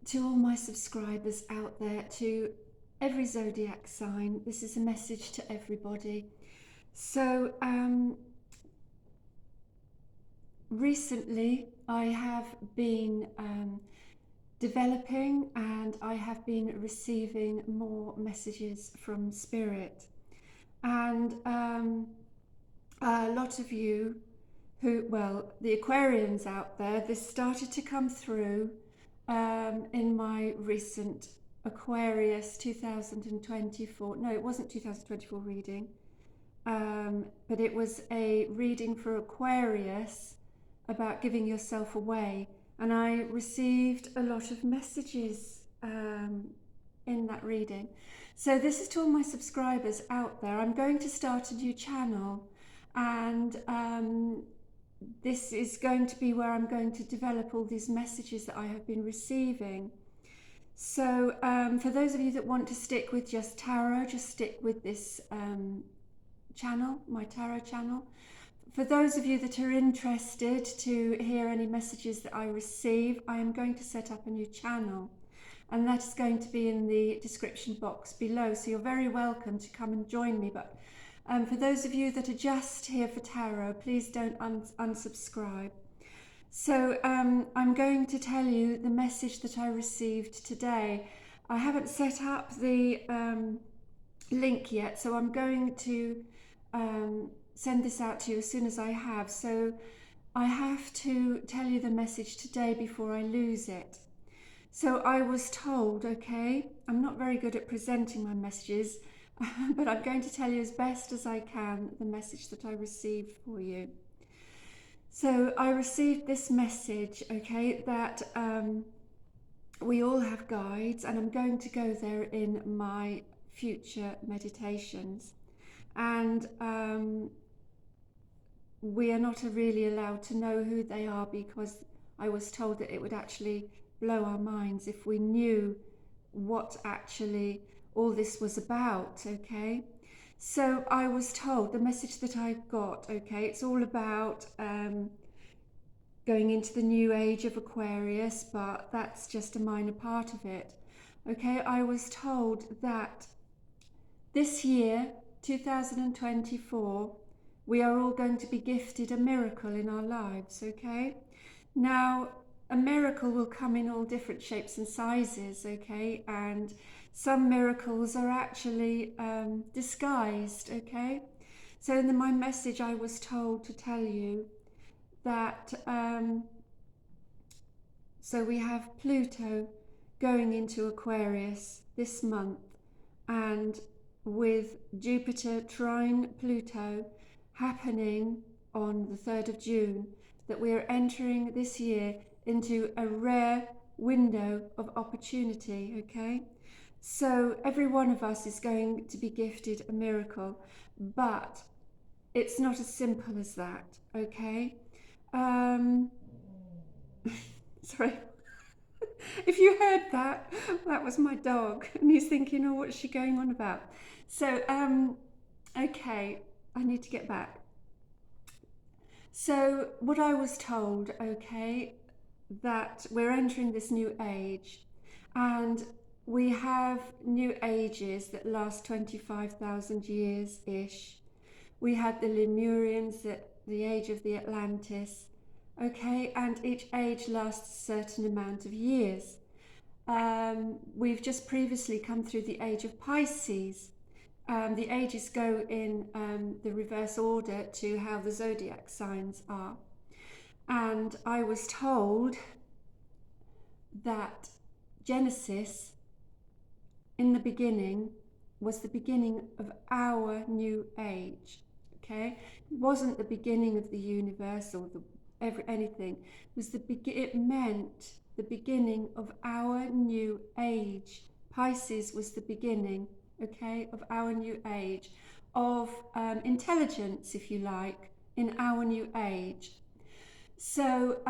to all my subscribers out there, to every zodiac sign, this is a message to everybody. So recently I have been developing, and I have been receiving more messages from Spirit, and a lot of you the Aquarians out there, this started to come through in my recent Aquarius 2024, no, it wasn't 2024 reading, but it was a reading for Aquarius about giving yourself away, and I received a lot of messages in that reading. So this is to all my subscribers out there. I'm going to start a new channel, and this is going to be where I'm going to develop all these messages that I have been receiving. So for those of you that want to stick with just tarot, just stick with this channel, my tarot channel. For those of you that are interested to hear any messages that I receive, I am going to set up a new channel, and that is going to be in the description box below, so you're very welcome to come and join me. But for those of you that are just here for tarot, please don't unsubscribe. So I'm going to tell you the message that I received today. I haven't set up the link yet, so I'm going to send this out to you as soon as I have. So I have to tell you the message today before I lose it. So I was told, okay, I'm not very good at presenting my messages, but I'm going to tell you as best as I can the message that I received for you. So I received this message, okay, that we all have guides, and I'm going to go there in my future meditations. And we are not really allowed to know who they are, because I was told that it would actually blow our minds if we knew what actually all this was about, okay? So I was told, the message that I got, okay, it's all about going into the new age of Aquarius, but that's just a minor part of it, okay? I was told that this year, 2024, we are all going to be gifted a miracle in our lives, okay? Now, a miracle will come in all different shapes and sizes, okay? And some miracles are actually disguised, okay? So in my message, I was told to tell you that, so we have Pluto going into Aquarius this month, and with Jupiter trine Pluto happening on the 3rd of June, that we are entering this year into a rare window of opportunity, okay? So every one of us is going to be gifted a miracle, but it's not as simple as that, okay? Sorry. If you heard that, that was my dog, and he's thinking, oh, what's she going on about? So, okay, I need to get back. So what I was told, okay, that we're entering this new age, and we have new ages that last 25,000 years-ish. We had the Lemurians, the age of the Atlantis, okay, and each age lasts a certain amount of years. We've just previously come through the age of Pisces. The ages go in the reverse order to how the zodiac signs are. And I was told that Genesis, in the beginning, was the beginning of our new age, okay? It wasn't the beginning of the universe or anything. It meant the beginning of our new age. Pisces was the beginning, okay, of our new age, of intelligence, if you like, in our new age. So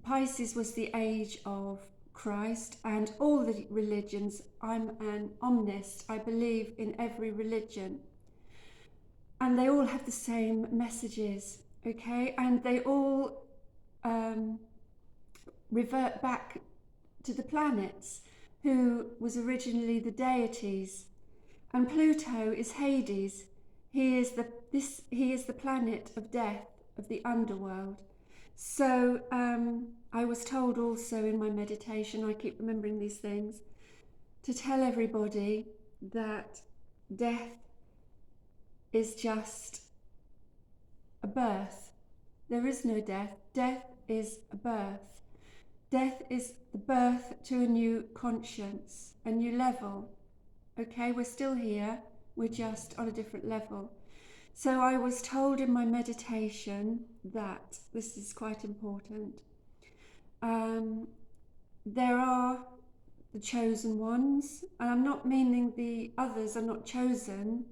Pisces was the age of Christ, and all the religions, I'm an omnist, I believe in every religion, and they all have the same messages, okay, and they all revert back to the planets, who was originally the deities. And Pluto is Hades. He is the planet of death, of the underworld. So I was told also in my meditation, I keep remembering these things, to tell everybody that death is just a birth. There is no death. Death is a birth. Death is the birth to a new conscience, a new level. Okay, we're still here, we're just on a different level. So I was told in my meditation that this is quite important. There are the chosen ones, and I'm not meaning the others are not chosen.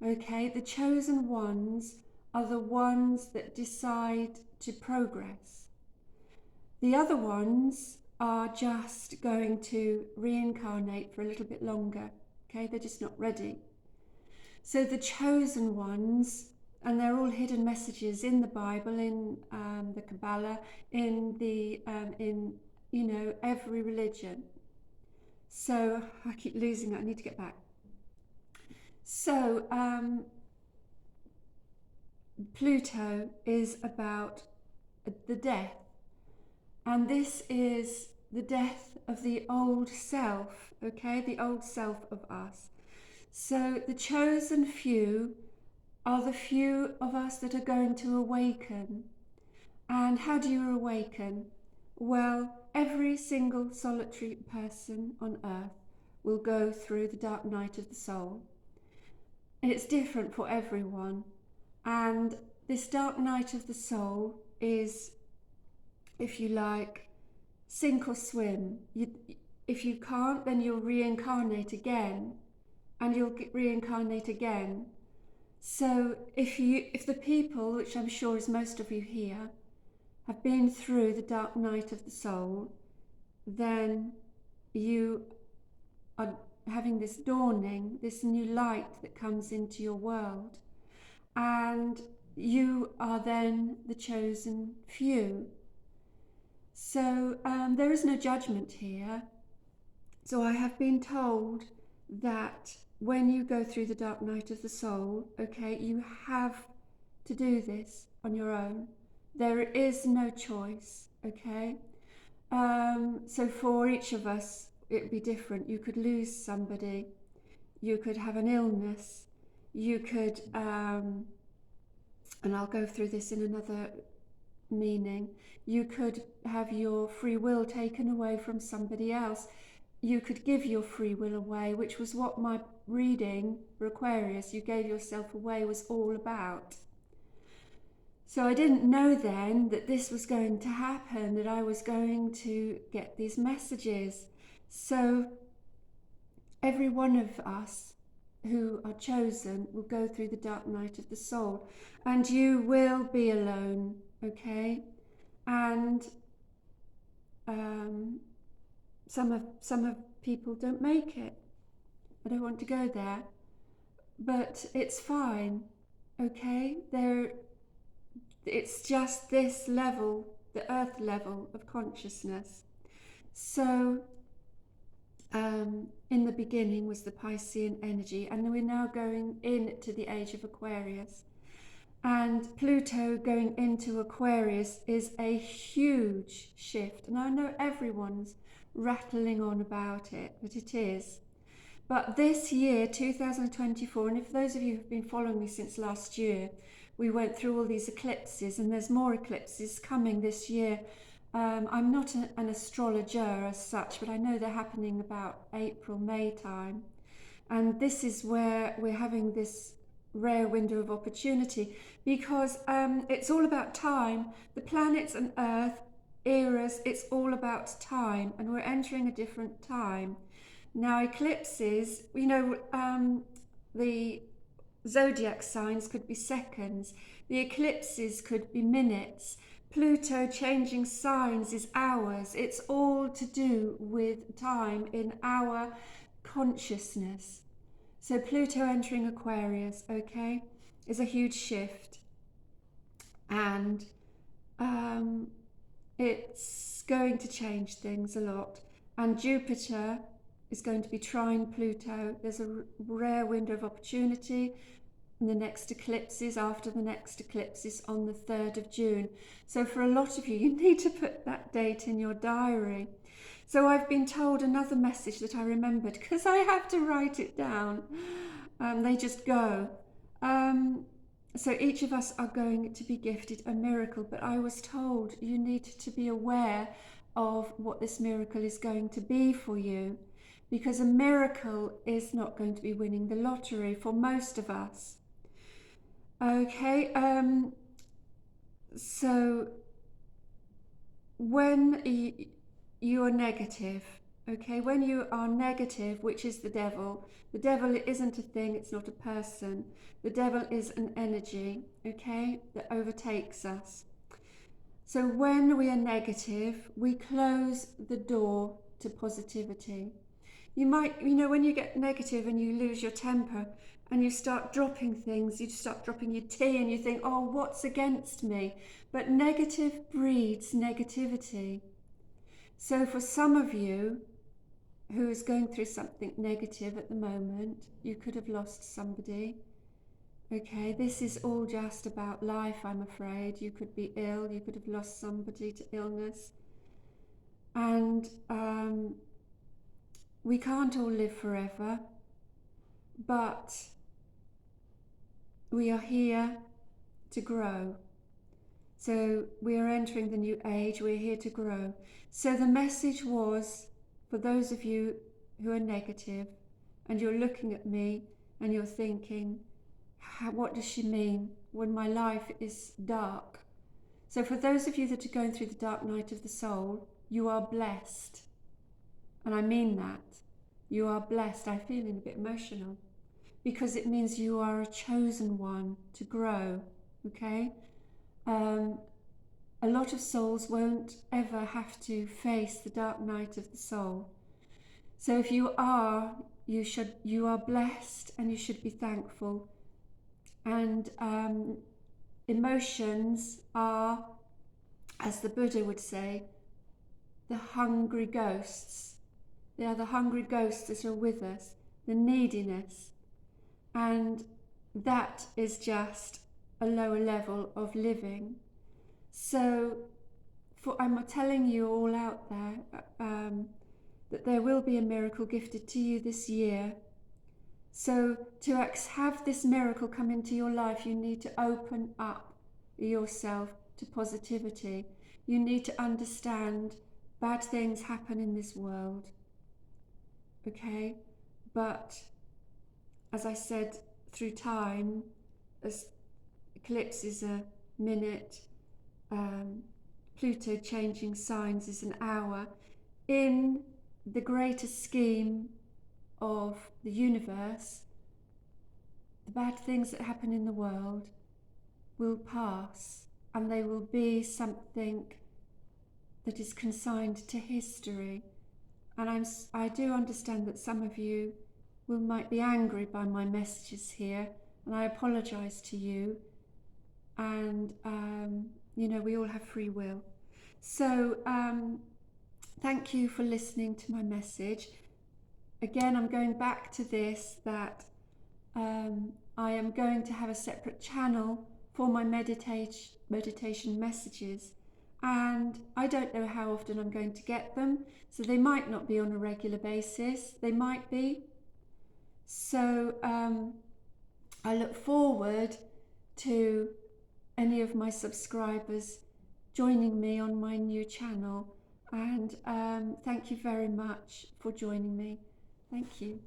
Okay, the chosen ones are the ones that decide to progress. The other ones are just going to reincarnate for a little bit longer. Okay, they're just not ready. So the chosen ones, and they're all hidden messages in the Bible, in the Kabbalah, in every religion. So I keep losing it. I need to get back. So Pluto is about the death, and this is the death of the old self, okay, the old self of us. So the chosen few are the few of us that are going to awaken. And how do you awaken? Well, every single solitary person on earth will go through the dark night of the soul. And it's different for everyone. And this dark night of the soul is, if you like, sink or swim. If you can't, then you'll reincarnate again, and you'll reincarnate again. So if the people, which I'm sure is most of you here, have been through the dark night of the soul, then you are having this dawning, this new light that comes into your world, and you are then the chosen few. So there is no judgment here. So I have been told that when you go through the dark night of the soul, okay, you have to do this on your own. There is no choice, okay? So for each of us, it'd be different. You could lose somebody, you could have an illness, you could, and I'll go through this in another meaning, you could have your free will taken away from somebody else. You could give your free will away, which was what my reading for Aquarius, you gave yourself away, was all about. So I didn't know then that this was going to happen, that I was going to get these messages. So every one of us who are chosen will go through the dark night of the soul, and you will be alone, okay? And some of people don't make it. I don't want to go there, but it's fine, okay? It's just this level, the earth level of consciousness. So in the beginning was the Piscean energy, and we're now going into the age of Aquarius. And Pluto going into Aquarius is a huge shift. And I know everyone's rattling on about it, but it is. But this year, 2024, and if those of you who've been following me since last year, we went through all these eclipses, and there's more eclipses coming this year. I'm not an astrologer as such, but I know they're happening about April, May time. And this is where we're having this rare window of opportunity, because it's all about time. The planets and Earth, eras, it's all about time, and we're entering a different time. Now eclipses, the zodiac signs could be seconds, the eclipses could be minutes, Pluto changing signs is hours. It's all to do with time in our consciousness. So Pluto entering Aquarius, okay, is a huge shift, and it's going to change things a lot. and Jupiter is going to be trine Pluto. There's a rare window of opportunity. And the next eclipses, after the next eclipse, is on the 3rd of June. So for a lot of you, you need to put that date in your diary. So I've been told another message that I remembered, because I have to write it down. They just go. So each of us are going to be gifted a miracle, but I was told you need to be aware of what this miracle is going to be for you, because a miracle is not going to be winning the lottery for most of us. Okay, so when you are negative, okay, when you are negative, which is the devil isn't a thing, it's not a person. The devil is an energy, okay, that overtakes us. So when we are negative, we close the door to positivity. You might, when you get negative and you lose your temper and you start dropping things, you start dropping your tea and you think, oh, what's against me? But negative breeds negativity. So for some of you who is going through something negative at the moment, you could have lost somebody. Okay, this is all just about life, I'm afraid. You could be ill, you could have lost somebody to illness. And we can't all live forever, but we are here to grow. So we are entering the new age, we're here to grow. So the message was, for those of you who are negative, and you're looking at me and you're thinking, what does she mean when my life is dark? So for those of you that are going through the dark night of the soul, you are blessed. And I mean that. You are blessed. I'm feeling a bit emotional, because it means you are a chosen one to grow, okay? A lot of souls won't ever have to face the dark night of the soul. So if you are, you are blessed, and you should be thankful. And emotions are, as the Buddha would say, the hungry ghosts. They are the hungry ghosts that are with us, the neediness. And that is just a lower level of living. So I'm telling you all out there that there will be a miracle gifted to you this year. So to have this miracle come into your life, you need to open up yourself to positivity. You need to understand bad things happen in this world, okay? But as I said, through time, as eclipse is a minute, Pluto changing signs is an hour. In the greater scheme of the universe, the bad things that happen in the world will pass, and they will be something that is consigned to history. And I do understand that some of you might be angry by my messages here, and I apologise to you. And we all have free will. So thank you for listening to my message. Again, I'm going back to this, that I am going to have a separate channel for my meditation messages, and I don't know how often I'm going to get them, so they might not be on a regular basis, they might be. So I look forward to any of my subscribers joining me on my new channel, and thank you very much for joining me. Thank you.